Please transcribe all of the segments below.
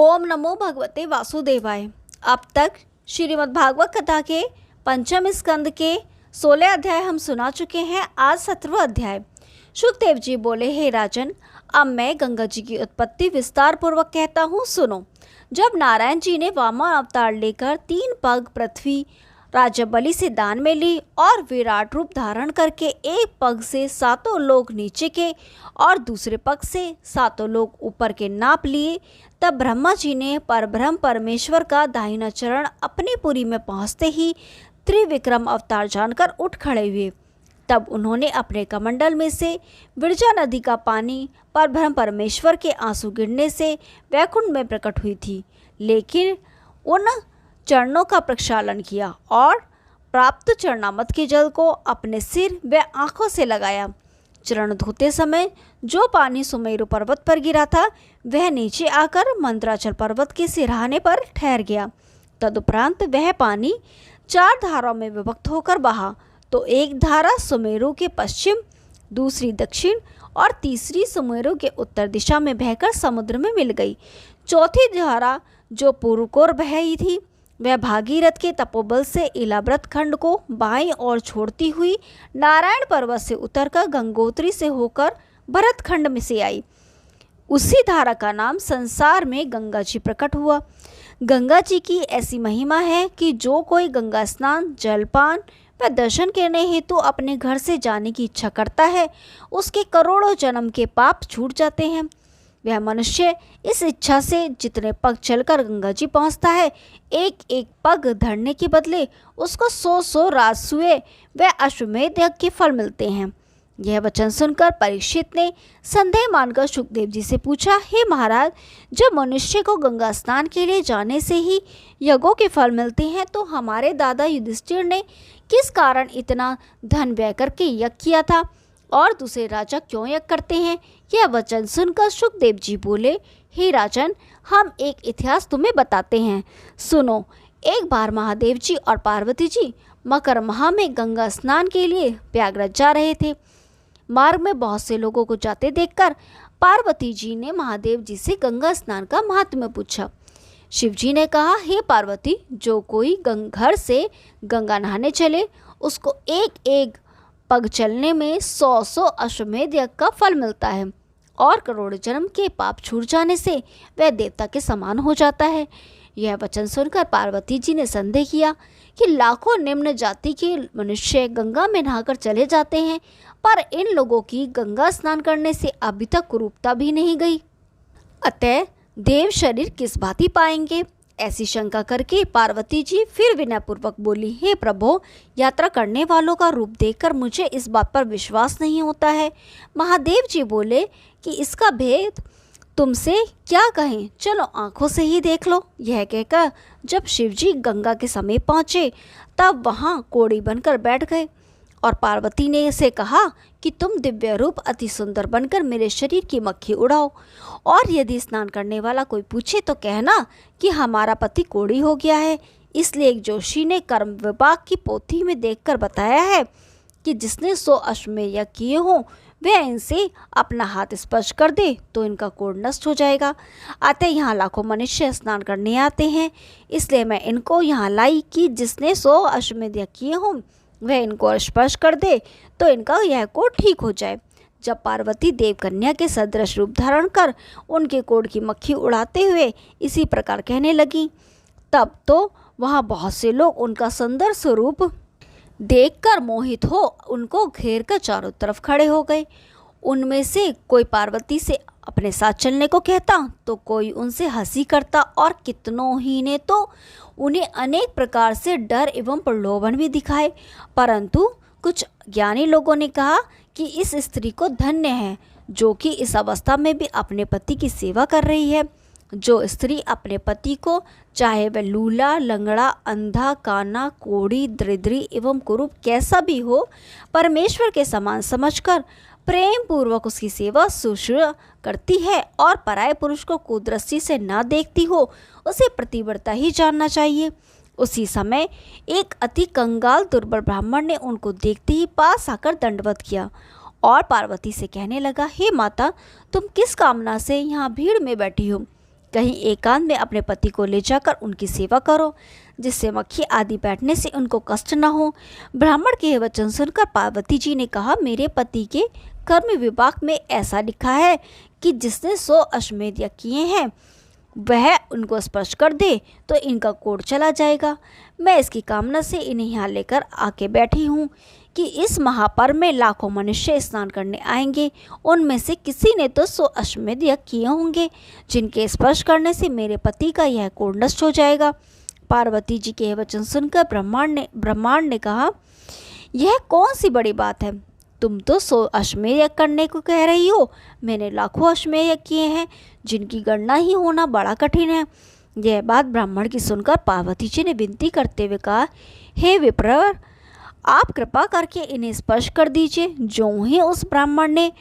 ओम नमो भगवते वासुदेवाय। अब तक श्रीमद् भागवत कथा के पंचम स्कंद के 16 अध्याय हम सुना चुके हैं। आज 17वां अध्याय। शुकदेव जी बोले, हे राजन, अब मैं गंगा जी की उत्पत्ति विस्तार पूर्वक कहता हूँ, सुनो। जब नारायण जी ने वामन अवतार लेकर 3 पग पृथ्वी राजा बलि से दान में ली और विराट रूप धारण करके एक पग से 7 लोग नीचे के और दूसरे पग से 7 लोग ऊपर के नाप लिए, तब ब्रह्मा जी ने परब्रह्म परमेश्वर का दाहिना चरण अपनी पुरी में पहुँचते ही त्रिविक्रम अवतार जानकर उठ खड़े हुए। तब उन्होंने अपने कमंडल में से विरजा नदी का पानी परब्रह्म परमेश्वर के आंसू गिरने से वैकुंठ में प्रकट हुई थी, लेकिन उन चरणों का प्रक्षालन किया और प्राप्त चरणामृत के जल को अपने सिर व आंखों से लगाया। चरण धोते समय जो पानी सुमेरु पर्वत पर गिरा था वह नीचे आकर मंदराचल पर्वत के सिरहाने पर ठहर गया। तदुपरांत वह पानी 4 धाराओं में विभक्त होकर बहा, तो एक धारा सुमेरु के पश्चिम, दूसरी दक्षिण और तीसरी सुमेरु के उत्तर दिशा में बहकर समुद्र में मिल गई। चौथी धारा जो पूर्व को बह रही थी वह भागीरथ के तपोबल से इलाव्रत खंड को बाईं ओर छोड़ती हुई नारायण पर्वत से उतरकर गंगोत्री से होकर भरत खंड में से आई। उसी धारा का नाम संसार में गंगा जी प्रकट हुआ। गंगा जी की ऐसी महिमा है कि जो कोई गंगा स्नान, जलपान व दर्शन करने हेतु अपने घर से जाने की इच्छा करता है, उसके करोड़ों जन्म के पाप छूट जाते हैं। वह मनुष्य इस इच्छा से जितने पग चलकर गंगा जी पहुँचता है, एक एक पग धरने के बदले उसको 100 राजसूय व अश्वमेध यज्ञ के फल मिलते हैं। यह वचन सुनकर परीक्षित ने संदेह मानकर शुकदेव जी से पूछा, हे महाराज, जब मनुष्य को गंगा स्नान के लिए जाने से ही यज्ञों के फल मिलते हैं, तो हमारे दादा युधिष्ठिर ने किस कारण इतना धन व्यय करके यज्ञ किया था और दूसरे राजा क्यों यज्ञ करते हैं? यह वचन सुनकर शुकदेव जी बोले, हे राजन, हम एक इतिहास तुम्हें बताते हैं, सुनो। एक बार महादेव जी और पार्वती जी मकर माह में गंगा स्नान के लिए प्रयागराज जा रहे थे। मार्ग में बहुत से लोगों को जाते देखकर पार्वती जी ने महादेव जी से गंगा स्नान का महात्म्य पूछा। शिव जी ने कहा, हे पार्वती, जो कोई घर से गंगा नहाने चले उसको एक एक पग चलने में 100 अश्वमेध यज्ञ का फल मिलता है और करोड़ जन्म के पाप छूट जाने से वह देवता के समान हो जाता है। यह वचन सुनकर पार्वती जी ने संदेह किया कि लाखों निम्न जाति के मनुष्य गंगा में नहाकर चले जाते हैं, पर इन लोगों की गंगा स्नान करने से अभी तक कुरूपता भी नहीं गई, अतः देव शरीर किस भांति पाएंगे? ऐसी शंका करके पार्वती जी फिर विनयपूर्वक बोली, हे प्रभो, यात्रा करने वालों का रूप देखकर मुझे इस बात पर विश्वास नहीं होता है। महादेव जी बोले कि इसका भेद तुमसे क्या कहें, चलो आंखों से ही देख लो। यह कहकर जब शिव जी गंगा के समीप पहुँचे तब वहाँ कोड़ी बनकर बैठ गए और पार्वती ने इसे कहा कि तुम दिव्य रूप अति सुंदर बनकर मेरे शरीर की मक्खी उड़ाओ, और यदि स्नान करने वाला कोई पूछे तो कहना कि हमारा पति कोड़ी हो गया है। इसलिए एक जोशी ने कर्म विभाग की पोथी में देखकर बताया है कि जिसने 100 अश्वमेध यज्ञ किए हों वह इनसे अपना हाथ स्पर्श कर दे तो इनका कोढ़ नष्ट हो जाएगा। अतः यहाँ लाखों मनुष्य स्नान करने आते हैं, इसलिए मैं इनको यहाँ लाई कि जिसने 100 अश्वमेध यज्ञ किए हों वह इनको स्पर्श कर दे तो इनका यह कोढ़ ठीक हो जाए। जब पार्वती देव कन्या के सदृश रूप धारण कर उनके कोढ़ की मक्खी उड़ाते हुए इसी प्रकार कहने लगी, तब तो वहाँ बहुत से लोग उनका सुंदर स्वरूप देखकर मोहित हो उनको घेर कर चारों तरफ खड़े हो गए। उनमें से कोई पार्वती से अपने साथ चलने को कहता तो कोई उनसे हंसी करता और कितनों ही ने तो उन्हें अनेक प्रकार से डर एवं प्रलोभन भी दिखाए। परंतु कुछ ज्ञानी लोगों ने कहा कि इस स्त्री को धन्य है जो कि इस अवस्था में भी अपने पति की सेवा कर रही है। जो स्त्री अपने पति को, चाहे वह लूला, लंगड़ा, अंधा, काना, कोढ़ी, दरिद्री एवं कुरूप कैसा भी हो, परमेश्वर के समान समझकर प्रेम पूर्वक उसकी सेवा शुश्रूषा करती है और पराये पुरुष को कुदृष्टि से न देखती हो, उसे प्रतिव्रता ही जानना चाहिए। उसी समय एक अति कंगाल दुर्बल ब्राह्मण ने उनको देखते ही पास आकर दंडवत किया और पार्वती से कहने लगा, हे माता, तुम किस कामना से यहाँ भीड़ में बैठी हो? कहीं एकांत में अपने पति को ले जाकर उनकी सेवा करो, जिससे मक्खी आदि बैठने से उनको कष्ट न हो। ब्राह्मण के यह वचन सुनकर पार्वती जी ने कहा, मेरे पति के कर्म विभाग में ऐसा लिखा है कि जिसने 100 अश्वमेध यज्ञ किए हैं वह उनको स्पर्श कर दे तो इनका कोढ़ चला जाएगा। मैं इसकी कामना से इन्हें यहाँ लेकर आके बैठी हूँ कि इस महापर्व में लाखों मनुष्य स्नान करने आएंगे। उनमें से किसी ने तो 100 अश्वमेध यज्ञ किए होंगे, जिनके स्पर्श करने से मेरे पति का यह कोढ़ नष्ट हो जाएगा। पार्वती जी के वचन सुनकर ब्रह्मांड ने कहा, यह कौन सी बड़ी बात है? तुम तो 100 अश्वमेध यज्ञ करने को कह रही हो, मैंने लाखों अश्वमेध यज्ञ किए हैं, जिनकी गणना ही होना बड़ा कठिन है। यह बात ब्राह्मण की सुनकर पार्वती जी ने विनती करते हुए कहा, हे विप्रवर, आप कृपा करके इन्हें स्पर्श कर दीजिए। जो ही उस ब्राह्मण ने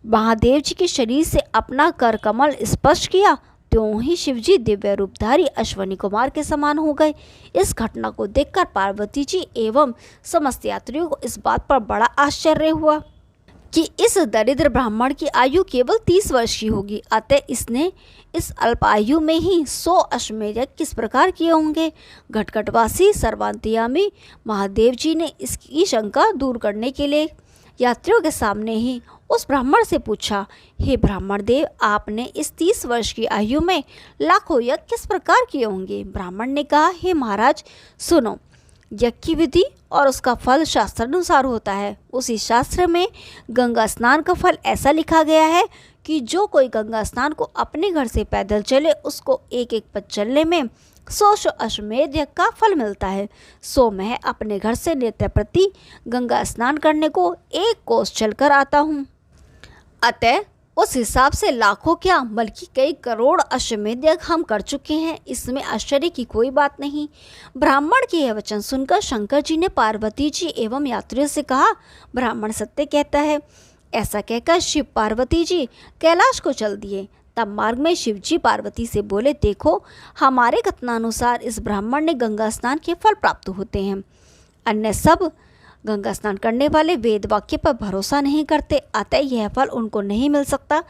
महादेव जी के शरीर से अपना कर कमल स्पर्श किया, त्यों ही शिवजी दिव्य रूपधारी अश्वनी कुमार के समान हो गए। इस घटना को देखकर पार्वती जी एवं समस्त यात्रियों को इस बात पर बड़ा आश्चर्य हुआ कि इस दरिद्र ब्राह्मण की आयु केवल 30 वर्ष की होगी, अतः इसने इस अल्प आयु में ही 100 अश्वमेध यज्ञ किस प्रकार किए होंगे। घटघटवासी सर्वांतयामी महादेव जी ने इसकी शंका दूर करने के लिए यात्रियों के सामने ही उस ब्राह्मण से पूछा, हे ब्राह्मण देव, आपने इस 30 वर्ष की आयु में लाखों यज्ञ किस प्रकार किए होंगे। ब्राह्मण ने कहा, हे महाराज सुनो, यज्ञ की विधि और उसका फल शास्त्रानुसार होता है। उसी शास्त्र में गंगा स्नान का फल ऐसा लिखा गया है कि जो कोई गंगा स्नान को अपने घर से पैदल चले, उसको एक एक पद चलने में 100 अश्वमेध यज्ञ का फल मिलता है। सो मैं अपने घर से नित्य प्रति गंगा स्नान करने को 1 कोस चलकर आता हूँ। अतः उस हिसाब से लाखों क्या बल्कि कई करोड़ अश्वमेध यज्ञ हम कर चुके हैं, इसमें आश्चर्य की कोई बात नहीं। ब्राह्मण के यह वचन सुनकर शंकर जी ने पार्वती जी एवं यात्रियों से कहा, ब्राह्मण सत्य कहता है। ऐसा कहकर शिव पार्वती जी कैलाश को चल दिए। तब मार्ग में शिव जी पार्वती से बोले, देखो, हमारे कथनानुसार इस ब्राह्मण ने गंगा स्नान के फल प्राप्त होते हैं। अन्य सब गंगा स्नान करने वाले वेद वाक्य पर भरोसा नहीं करते, अतः यह फल उनको नहीं मिल सकता।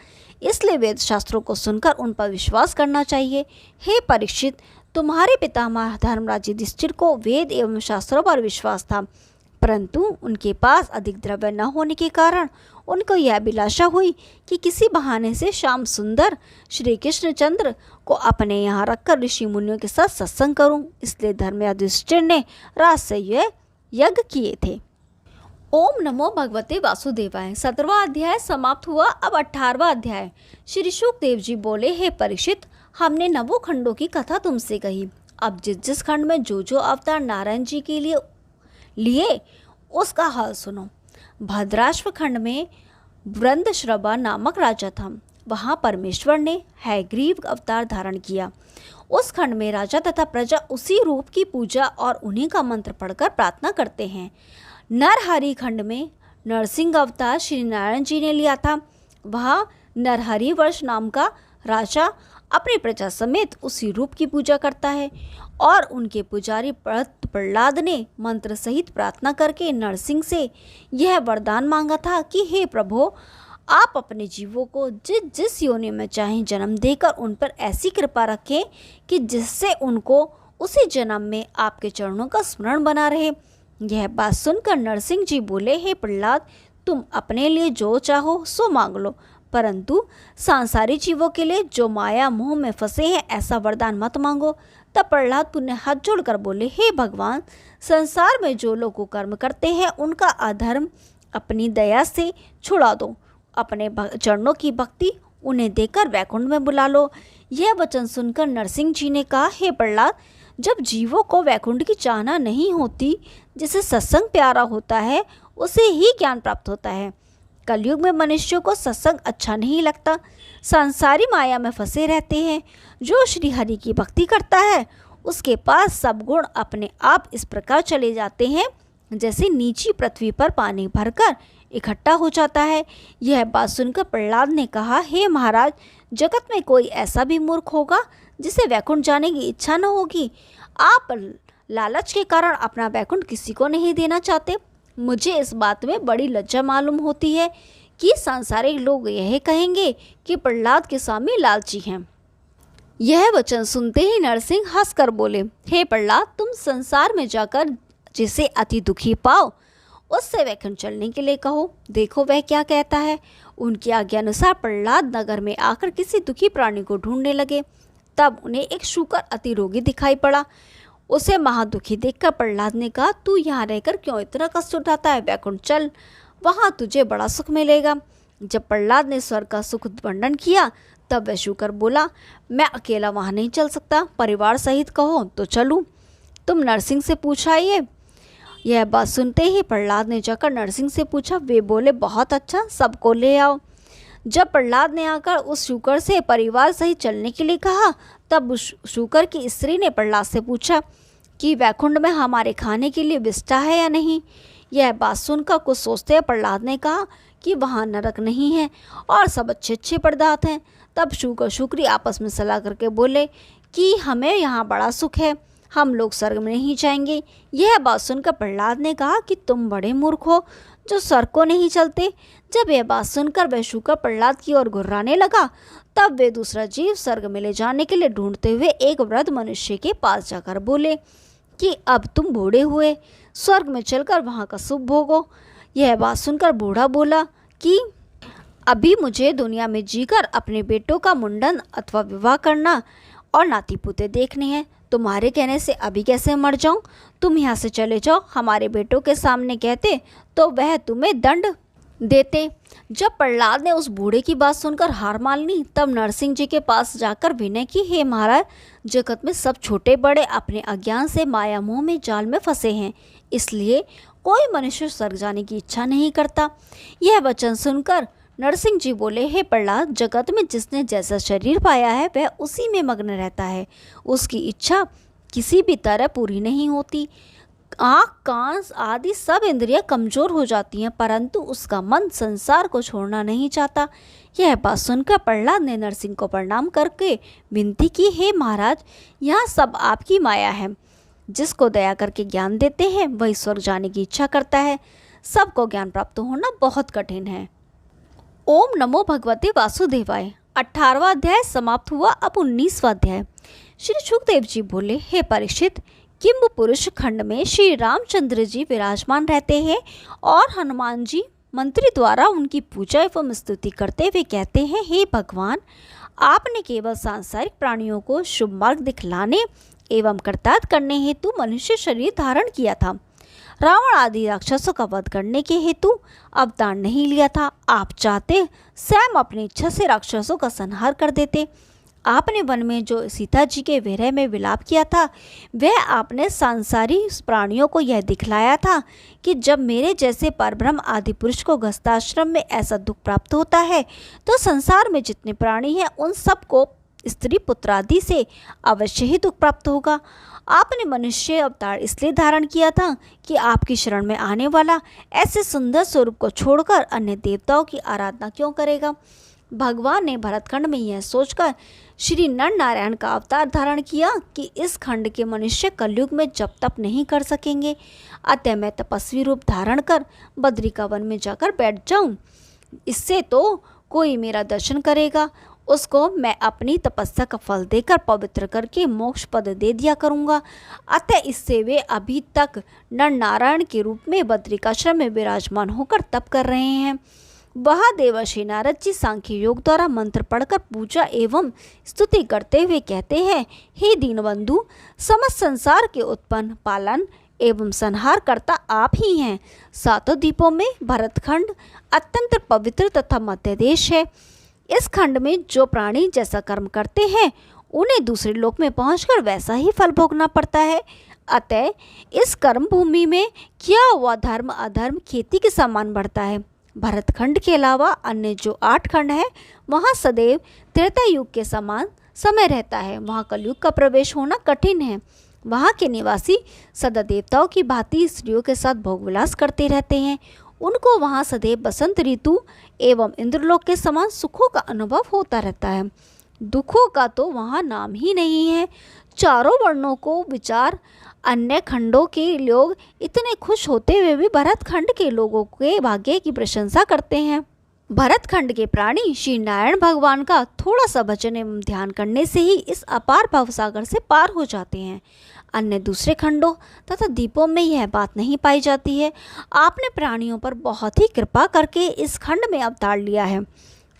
इसलिए वेद शास्त्रों को सुनकर उन पर विश्वास करना चाहिए। हे परीक्षित, तुम्हारे पितामह धर्मराज युधिष्ठिर को वेद एवं शास्त्रों पर विश्वास था, परंतु उनके पास अधिक द्रव्य न होने के कारण उनको यह अभिलाषा हुई कि किसी बहाने से श्याम सुंदर श्री कृष्णचंद्र को अपने यहाँ रखकर ऋषि मुनियों के साथ सत्संग करूं। इसलिए धर्मराज युधिष्ठिर ने राजसूय यज्ञ किए थे। ओम नमो भगवते वासुदेवाय। 17वां अध्याय समाप्त हुआ। अब 18वां अध्याय। श्री शुकदेव जी बोले, हे परीक्षित, हमने नवों खंडों की कथा तुमसे कही। अब जिस जिस खंड में जो जो अवतार नारायण जी के लिए उसका हाल सुनो। भद्राश्व खंड में वृंदश्रवा नामक राजा था। वहाँ परमेश्वर ने हैग्रीव अवतार धारण किया। उस खंड में राजा तथा प्रजा उसी रूप की पूजा और उन्हीं का मंत्र पढ़कर प्रार्थना करते हैं। नरहरि खंड में नरसिंह अवतार श्री नारायण जी ने लिया था। वहाँ नरहरि वर्ष नाम का राजा अपनी प्रजा समेत उसी रूप की पूजा करता है और उनके पुजारी प्रहलाद ने मंत्र सहित प्रार्थना करके नरसिंह से यह वरदान मांगा था कि हे प्रभु, आप अपने जीवों को जिस जिस योनि में चाहें जन्म देकर उन पर ऐसी कृपा रखें कि जिससे उनको उसी जन्म में आपके चरणों का स्मरण बना रहे। यह बात सुनकर नरसिंह जी बोले, हे प्रहलाद, तुम अपने लिए जो चाहो सो मांग लो, परंतु सांसारिक जीवों के लिए जो माया मोह में फंसे हैं ऐसा वरदान मत मांगो। तब प्रहलाद पुनः हाथ जोड़कर बोले, हे भगवान, संसार में जो लोग कर्म करते हैं उनका अधर्म अपनी दया से छुड़ा दो। अपने चरणों की भक्ति उन्हें देकर वैकुंठ में बुला लो। यह वचन सुनकर नरसिंह जी ने कहा, हे प्रहलाद, जब जीवों को वैकुंठ की चाहना नहीं होती, जिसे सत्संग प्यारा होता है उसे ही ज्ञान प्राप्त होता है। कलयुग में मनुष्यों को सत्संग अच्छा नहीं लगता, संसारी माया में फंसे रहते हैं। जो श्री हरि की भक्ति करता है उसके पास सब गुण अपने आप इस प्रकार चले जाते हैं जैसे नीची पृथ्वी पर पानी भरकर इकट्ठा हो जाता है। यह बात सुनकर प्रहलाद ने कहा, हे महाराज, जगत में कोई ऐसा भी मूर्ख होगा जिसे वैकुंठ जाने की इच्छा न होगी। आप लालच के कारण अपना वैकुंठ किसी को नहीं देना चाहते। मुझे इस बात में बड़ी लज्जा मालूम होती है कि सांसारिक लोग यह कहेंगे कि प्रहलाद के स्वामी लालची हैं। यह वचन सुनते ही नरसिंह हंसकर बोले, हे प्रहलाद, तुम संसार में जाकर जिसे अति दुखी पाओ उससे वैकुंठ चलने के लिए कहो, देखो वह क्या कहता है। उनकी आज्ञा अनुसार प्रहलाद नगर में आकर किसी दुखी प्राणी को ढूंढने लगे। तब उन्हें एक शूकर अति रोगी दिखाई पड़ा। उसे महादुखी देखकर प्रहलाद ने कहा, तू यहाँ रहकर क्यों इतना कष्ट उठाता है, वैकुंठ चल, वहाँ तुझे बड़ा सुख मिलेगा। जब प्रहलाद ने स्वर्ग का सुख वर्णन किया तब वह शूकर बोला, मैं अकेला वहाँ नहीं चल सकता, परिवार सहित कहो तो चलूँ, तुम नरसिंह से पूछाइए। यह बात सुनते ही प्रहलाद ने जाकर नरसिंह से पूछा। वे बोले, बहुत अच्छा, सबको ले आओ। जब प्रहलाद ने आकर उस शूकर से परिवार सहित चलने के लिए कहा तब उस शूकर की स्त्री ने प्रहलाद से पूछा कि वैकुंठ में हमारे खाने के लिए विष्ठा है या नहीं। यह बात सुनकर कुछ सोचते हुए प्रहलाद ने कहा कि वहाँ नरक नहीं है और सब अच्छे अच्छे पदार्थ हैं। तब शूकर शूकरी आपस में सलाह करके बोले कि हमें यहाँ बड़ा सुख है, हम लोग स्वर्ग में नहीं जाएंगे। यह बात सुनकर प्रहलाद ने कहा कि तुम बड़े मूर्ख हो जो स्वर्ग को नहीं चलते। जब यह बात सुनकर वह शूकर प्रहलाद की ओर घुर्राने लगा तब वे दूसरा जीव स्वर्ग में ले जाने के लिए ढूंढते हुए एक वृद्ध मनुष्य के पास जाकर बोले कि अब तुम बूढ़े हुए, स्वर्ग में चलकर वहाँ का सुख भोगो। यह बात सुनकर बूढ़ा बोला कि अभी मुझे दुनिया में जीकर अपने बेटों का मुंडन अथवा विवाह करना और नाती पोते देखने हैं। तुम्हारे कहने से अभी कैसे मर जाऊं? तुम यहाँ से चले जाओ, हमारे बेटों के सामने कहते तो वह तुम्हें दंड देते। जब प्रहलाद ने उस बूढ़े की बात सुनकर हार मान ली तब नरसिंह जी के पास जाकर विनय की, हे महाराज, जगत में सब छोटे बड़े अपने अज्ञान से माया मोह में जाल में फंसे हैं, इसलिए कोई मनुष्य स्वर्ग जाने की इच्छा नहीं करता। यह वचन सुनकर नरसिंह जी बोले, हे प्रहलाद, जगत में जिसने जैसा शरीर पाया है वह उसी में मग्न रहता है, उसकी इच्छा किसी भी तरह पूरी नहीं होती। आँख कान आदि सब इंद्रियां कमजोर हो जाती हैं परंतु उसका मन संसार को छोड़ना नहीं चाहता। यह बात सुनकर प्रहलाद ने नरसिंह को प्रणाम करके विनती की, हे महाराज, यह सब आपकी माया है, जिसको दया करके ज्ञान देते हैं वही स्वर्ग जाने की इच्छा करता है, सबको ज्ञान प्राप्त होना बहुत कठिन है। ओम नमो भगवते वासुदेवाय। 18वां अध्याय समाप्त हुआ। अब 19वां अध्याय। श्री सुखदेव जी बोले, हे परीक्षित, किंब पुरुष खंड में श्री रामचंद्र जी विराजमान रहते हैं और हनुमान जी मंत्री द्वारा उनकी पूजा एवं स्तुति करते हुए कहते हैं, हे भगवान, आपने केवल सांसारिक प्राणियों को शुभ मार्ग दिखलाने एवं कृतार्थ करने हेतु मनुष्य शरीर धारण किया था, रावण आदि राक्षसों का वध करने के हेतु अवतार नहीं लिया था। आप चाहते स्वयं अपनी इच्छा से राक्षसों का संहार कर देते। आपने वन में जो सीता जी के विरह में विलाप किया था वह आपने सांसारिक प्राणियों को यह दिखलाया था कि जब मेरे जैसे परब्रह्म आदि पुरुष को गस्ताश्रम में ऐसा दुख प्राप्त होता है तो संसार में जितने प्राणी हैं उन सबको स्त्री पुत्र आदि से अवश्य ही दुख प्राप्त होगा। आपने मनुष्य अवतार इसलिए धारण किया था कि आपकी शरण में आने वाला ऐसे सुंदर स्वरूप को छोड़कर अन्य देवताओं की आराधना क्यों करेगा। भगवान ने भरतखंड में यह सोचकर श्री नर नारायण का अवतार धारण किया कि इस खंड के मनुष्य कलयुग में जप तप नहीं कर सकेंगे, अतः मैं तपस्वी रूप धारण कर बद्रिका वन में जाकर बैठ जाऊं। इससे तो कोई मेरा दर्शन करेगा, उसको मैं अपनी तपस्या का फल देकर पवित्र करके मोक्ष पद दे दिया करूँगा। अतः इससे वे अभी तक नर नारायण के रूप में बद्रिकाश्रम में विराजमान होकर तप कर रहे हैं। वह देवर्षि नारद जी सांख्य योग द्वारा मंत्र पढ़कर पूजा एवं स्तुति करते हुए कहते हैं, हे दीनबंधु, समस्त संसार के उत्पन्न पालन एवं संहार करता आप ही हैं। सातों द्वीपों में भरतखंड अत्यंत पवित्र तथा मध्य देश है। इस खंड में जो प्राणी जैसा कर्म करते हैं उन्हें दूसरे लोक में पहुंचकर वैसा ही फल भोगना पड़ता है। अतः इस कर्म भूमि में किया हुआ धर्म अधर्म खेती के समान बढ़ता है। भरतखंड के अलावा अन्य जो 8 खंड है वहाँ सदैव त्रेता युग के समान समय रहता है। वहाँ कलयुग का प्रवेश होना कठिन है। वहाँ के निवासी सदा देवताओं की भांति स्त्रियों के साथ भोगविलास करते रहते हैं। उनको वहाँ सदैव बसंत ऋतु एवं इंद्रलोक के समान सुखों का अनुभव होता रहता है। दुखों का तो वहाँ नाम ही नहीं है। चारों वर्णों को विचार अन्य खंडों के लोग इतने खुश होते हुए भी भरतखंड के लोगों के भाग्य की प्रशंसा करते हैं। भरतखंड के प्राणी श्री नारायण भगवान का थोड़ा सा भजन एवं ध्यान करने से ही इस अपार भवसागर से पार हो जाते हैं। अन्य दूसरे खंडों तथा द्वीपों में यह बात नहीं पाई जाती है। आपने प्राणियों पर बहुत ही कृपा करके इस खंड में अवतार लिया है,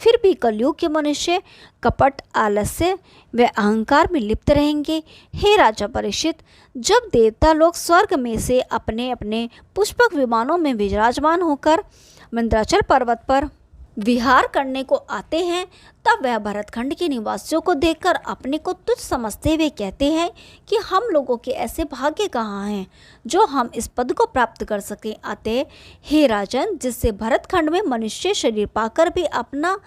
फिर भी कलयुग के मनुष्य कपट, आलस्य व अहंकार में लिप्त रहेंगे। हे राजा परीक्षित, जब देवता लोग स्वर्ग में से अपने अपने पुष्पक विमानों में विराजमान होकर मंदराचल पर्वत पर विहार करने को आते हैं, तब वह भरतखंड के निवासियों को देखकर अपने को तुच्छ समझते हुए कहते हैं कि हम लोगों के ऐसे भाग्य कहाँ हैं जो हम इस पद को प्राप्त कर सकें। अतः हे राजन, जिससे भरतखंड में मनुष्य शरीर पाकर भी अपना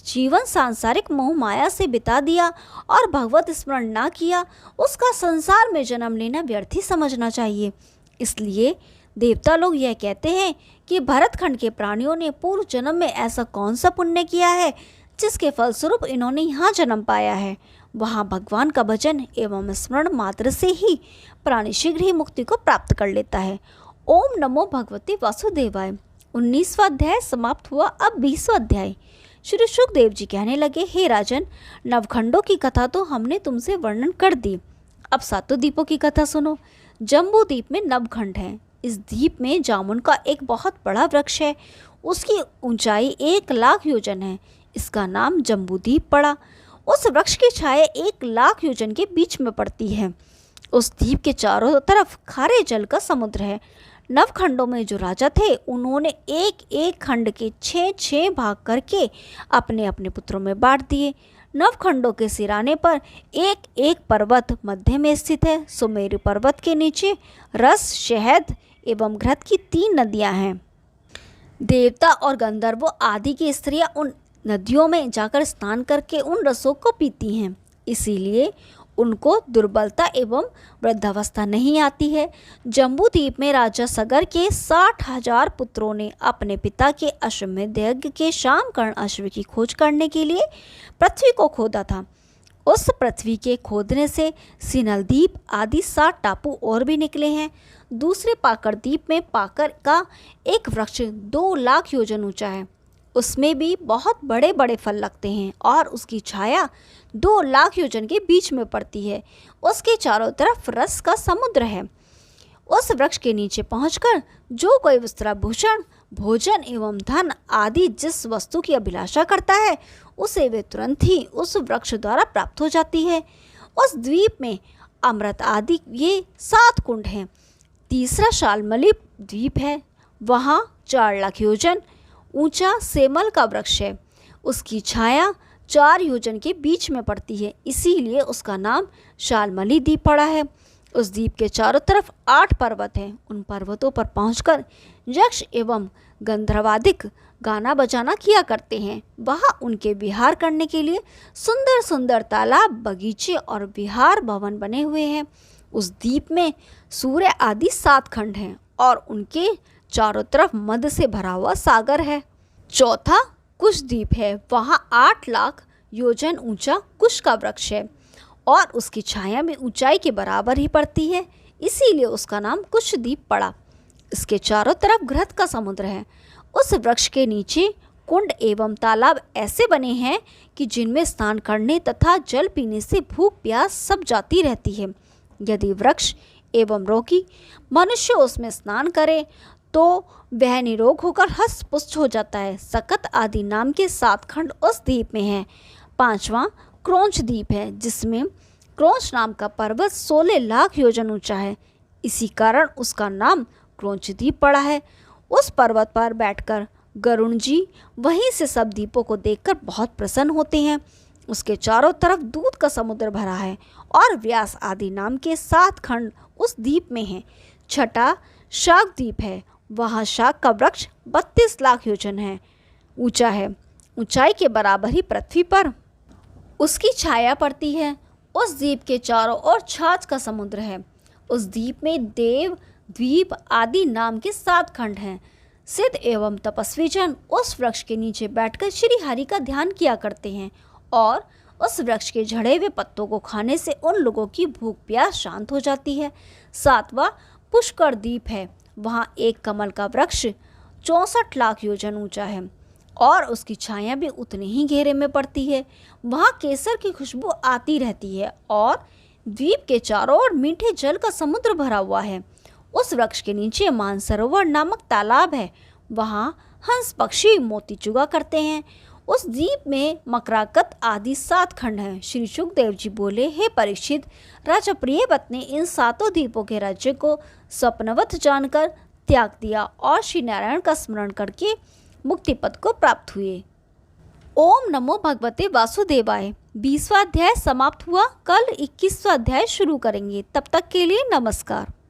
जीवन सांसारिक मोह माया से बिता दिया और भगवत स्मरण ना किया, उसका संसार में जन्म लेना व्यर्थ ही समझना चाहिए। इसलिए देवता लोग यह कहते हैं कि भरतखंड के प्राणियों ने पूर्व जन्म में ऐसा कौन सा पुण्य किया है जिसके फलस्वरूप इन्होंने यहाँ जन्म पाया है। वहाँ भगवान का भजन एवं स्मरण मात्र से ही प्राणी शीघ्र ही मुक्ति को प्राप्त कर लेता है। ओम नमो भगवते वासुदेवाय। 19वां अध्याय समाप्त हुआ। अब 20वां अध्याय। श्री सुखदेव जी कहने लगे, हे राजन, नवखंडों की कथा तो हमने तुमसे वर्णन कर दी, अब सातों द्वीपों की कथा सुनो। जम्बू द्वीप में नवखंड है। इस द्वीप में जामुन का एक बहुत बड़ा वृक्ष है। उसकी ऊंचाई 1,00,000 योजन है। इसका नाम जम्बू द्वीप पड़ा। उस वृक्ष की छाया 1,00,000 योजन के बीच में पड़ती है। उस द्वीप के चारों तरफ खारे जल का समुद्र है। नवखंडों में जो राजा थे, उन्होंने एक एक खंड के 6-6 भाग करके अपने अपने पुत्रों में बांट दिए। नवखंडों के सिराने पर एक एक पर्वत मध्य में स्थित है। सुमेरु पर्वत के नीचे रस, शहद एवं घृत की 3 नदियां हैं। देवता और गंधर्वों आदि की स्त्रियां उन नदियों में जाकर स्नान करके उन रसों को पीती हैं, इसीलिए उनको दुर्बलता एवं वृद्धावस्था नहीं आती है। जम्बू द्वीप में राजा सगर के 60,000 पुत्रों ने अपने पिता के अश्वमेध यज्ञ के शामकर्ण अश्व की खोज करने के लिए पृथ्वी को खोदा था। उस पृथ्वी के खोदने से सिनल द्वीप आदि 7 टापू और भी निकले हैं। दूसरे पाकर द्वीप में पाकर का एक वृक्ष 2,00,000 योजन ऊंचा है। उसमें भी बहुत बड़े बड़े फल लगते हैं और उसकी छाया 2,00,000 योजन के बीच में पड़ती है। उसके चारों तरफ रस का समुद्र है। उस वृक्ष के नीचे पहुंचकर जो कोई वस्त्राभूषण, भोजन एवं धन आदि जिस वस्तु की अभिलाषा करता है, उसे वे तुरंत ही उस वृक्ष द्वारा प्राप्त हो जाती है। उस द्वीप में अमृत आदि ये 7 कुंड हैं। तीसरा शालमली द्वीप है। वहाँ 4,00,000 योजन ऊंचा सेमल का वृक्ष है। उसकी छाया 4 योजन के बीच में पड़ती है, इसीलिए उसका नाम शालमली द्वीप पड़ा है। उस द्वीप के चारों तरफ 8 पर्वत हैं। उन पर्वतों पर पहुंचकर यक्ष एवं गंधर्वादिक गाना बजाना किया करते हैं। वहाँ उनके विहार करने के लिए सुंदर सुंदर तालाब, बगीचे और विहार भवन बने हुए हैं। उस द्वीप में सूर्य आदि 7 खंड हैं और उनके चारों तरफ मद से भरा हुआ सागर है। चौथा कुश द्वीप है। वहाँ 8,00,000 योजन ऊंचा कुश का वृक्ष है और उसकी छाया में ऊंचाई के बराबर ही पड़ती है, इसीलिए उसका नाम कुश द्वीप पड़ा। इसके चारों तरफ घृत का समुद्र है। उस वृक्ष के नीचे कुंड एवं तालाब ऐसे बने हैं कि जिनमें स्नान करने तथा जल पीने से भूख प्यास सब जाती रहती है। यदि वृक्ष एवं रोगी मनुष्य उसमें स्नान करे तो वह निरोग होकर हष्ट पुष्ट हो जाता है। सकत आदि नाम के 7 खंड उस द्वीप में हैं। 5वां क्रोंच द्वीप है, जिसमें क्रोंच नाम का पर्वत 16,00,000 योजन ऊंचा है। इसी कारण उसका नाम क्रोंच द्वीप पड़ा है। उस पर्वत पर बैठकर गरुण जी वहीं से सब द्वीपों को देखकर बहुत प्रसन्न होते हैं। उसके चारों तरफ दूध का समुद्र भरा है और व्यास आदि नाम के 7 खंड उस द्वीप में हैं। 6ठा शाक द्वीप है। वहाँ शाक का वृक्ष 32,00,000 योजन है ऊंचा है। ऊंचाई के बराबर ही पृथ्वी पर उसकी छाया पड़ती है। उस द्वीप के चारों ओर छाछ का समुद्र है। उस द्वीप में देव द्वीप आदि नाम के 7 खंड हैं। सिद्ध एवं तपस्वी जन उस वृक्ष के नीचे बैठकर श्री हरि का ध्यान किया करते हैं और उस वृक्ष के झड़े हुए पत्तों को खाने से उन लोगों की भूख प्यास शांत हो जाती है। 7वां पुष्कर द्वीप है। वहाँ एक कमल का वृक्ष 64,00,000 योजन ऊंचा है। और उसकी छाया भी उतने ही घेरे में पड़ती है। वहाँ केसर की खुशबू आती रहती है और द्वीप के चारों ओर मीठे जल का समुद्र भरा हुआ है। उस वृक्ष के नीचे मानसरोवर नामक तालाब है। वहाँ हंस पक्षी मोती चुगा करते हैं। उस द्वीप में मकराकत आदि 7 खंड हैं। श्री सुखदेव जी बोले, हे परीक्षित, राजा प्रियव्रत ने इन 7 द्वीपों के राज्य को स्वप्नवत जानकर त्याग दिया और श्री नारायण का स्मरण करके मुक्ति पद को प्राप्त हुए। ओम नमो भगवते वासुदेवाय। 20वां अध्याय समाप्त हुआ। कल 21वां अध्याय शुरू करेंगे। तब तक के लिए नमस्कार।